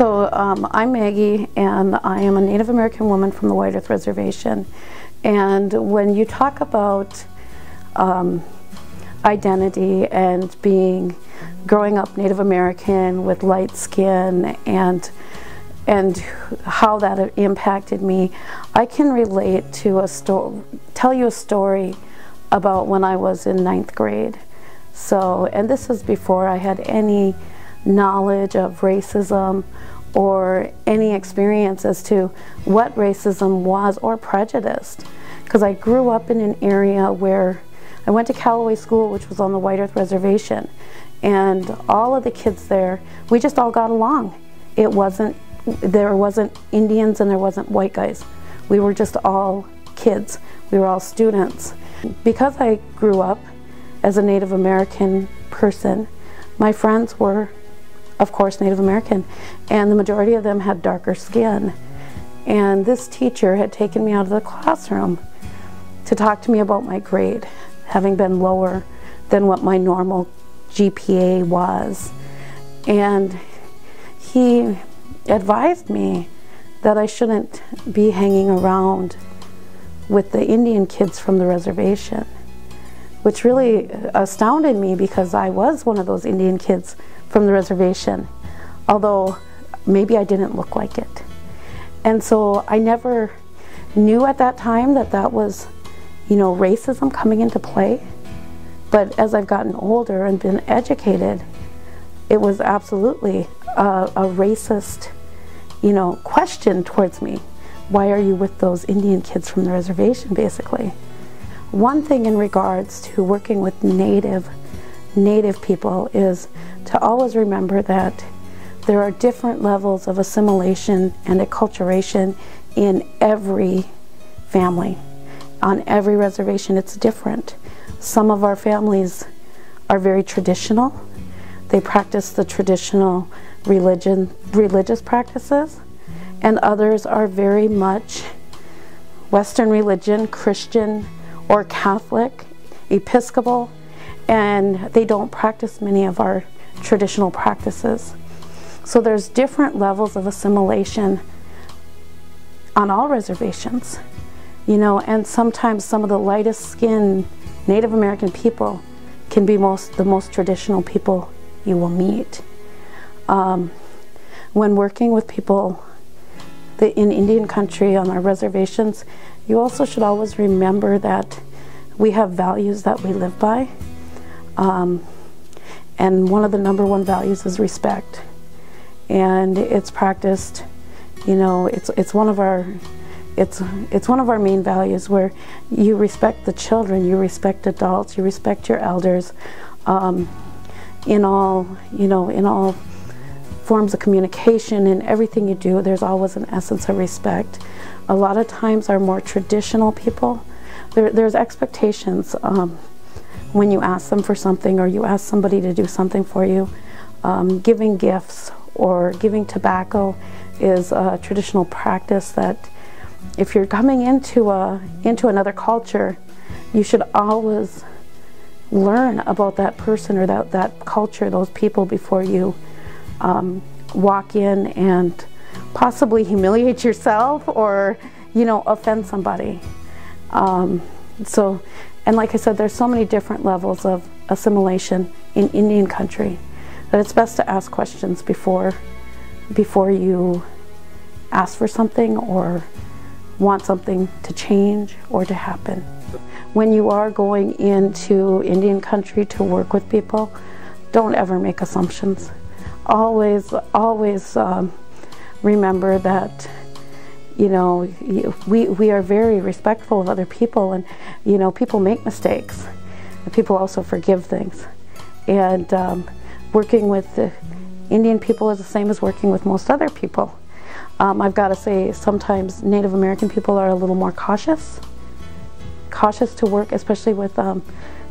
I'm Maggie, and I am a Native American woman from the White Earth Reservation. And when you talk about identity and growing up Native American with light skin and how that impacted me, I can relate to tell you a story about when I was in 9th grade. And this is before I had any knowledge of racism or any experience as to what racism was or prejudice. Because I grew up in an area where I went to Callaway School, which was on the White Earth Reservation, and all of the kids there, we just all got along. There wasn't Indians and there wasn't white guys. We were just all kids. We were all students. Because I grew up as a Native American person, my friends were, of course, Native American, and the majority of them had darker skin. And this teacher had taken me out of the classroom to talk to me about my grade, having been lower than what my normal GPA was. And he advised me that I shouldn't be hanging around with the Indian kids from the reservation, which really astounded me because I was one of those Indian kids from the reservation, although maybe I didn't look like it. And so I never knew at that time that that was, racism coming into play. But as I've gotten older and been educated, it was absolutely a racist, question towards me. Why are you with those Indian kids from the reservation, basically? One thing in regards to working with Native people is to always remember that there are different levels of assimilation and acculturation in every family. On every reservation, it's different. Some of our families are very traditional. They practice the traditional religious practices, and others are very much Western religion, Christian or Catholic, Episcopal, and they don't practice many of our traditional practices. So there's different levels of assimilation on all reservations, and sometimes some of the lightest skinned Native American people can be the most traditional people you will meet. When working with people in Indian country on our reservations, you also should always remember that we have values that we live by. And one of the #1 values is respect. And it's practiced, it's one of our main values, where you respect the children, you respect adults, you respect your elders, in all forms of communication. In everything you do, there's always an essence of respect. A lot of times our more traditional people, there's expectations when you ask them for something or you ask somebody to do something for you. Giving gifts or giving tobacco is a traditional practice that if you're coming into another culture, you should always learn about that person or that culture, those people, before you walk in and possibly humiliate yourself or offend somebody. And like I said, there's so many different levels of assimilation in Indian country that it's best to ask questions before you ask for something or want something to change or to happen. When you are going into Indian country to work with people, don't ever make assumptions. Always remember that we are very respectful of other people, and people make mistakes, and people also forgive things. And working with the Indian people is the same as working with most other people. I've got to say, sometimes Native American people are a little more cautious to work, especially with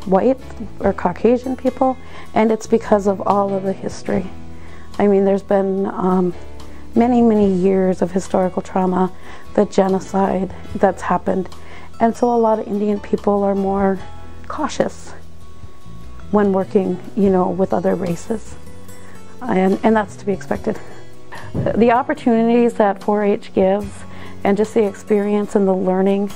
white or Caucasian people, and it's because of all of the history. I mean, there's been many years of historical trauma, the genocide that's happened, and so a lot of Indian people are more cautious when working, with other races, and that's to be expected. the opportunities that 4-H gives, and just the experience and the learning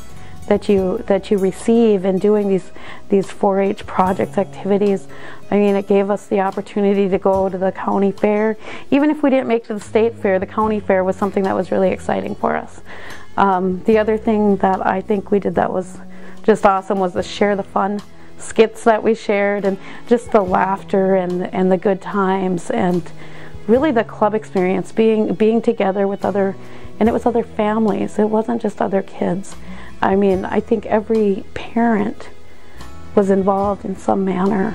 that you receive in doing these 4-H projects activities. I mean, it gave us the opportunity to go to the county fair. Even if we didn't make it to the state fair, the county fair was something that was really exciting for us. The other thing that I think we did that was just awesome was to share the fun skits that we shared, and just the laughter and the good times, and really the club experience, being together with other families. It wasn't just other kids. I mean, I think every parent was involved in some manner.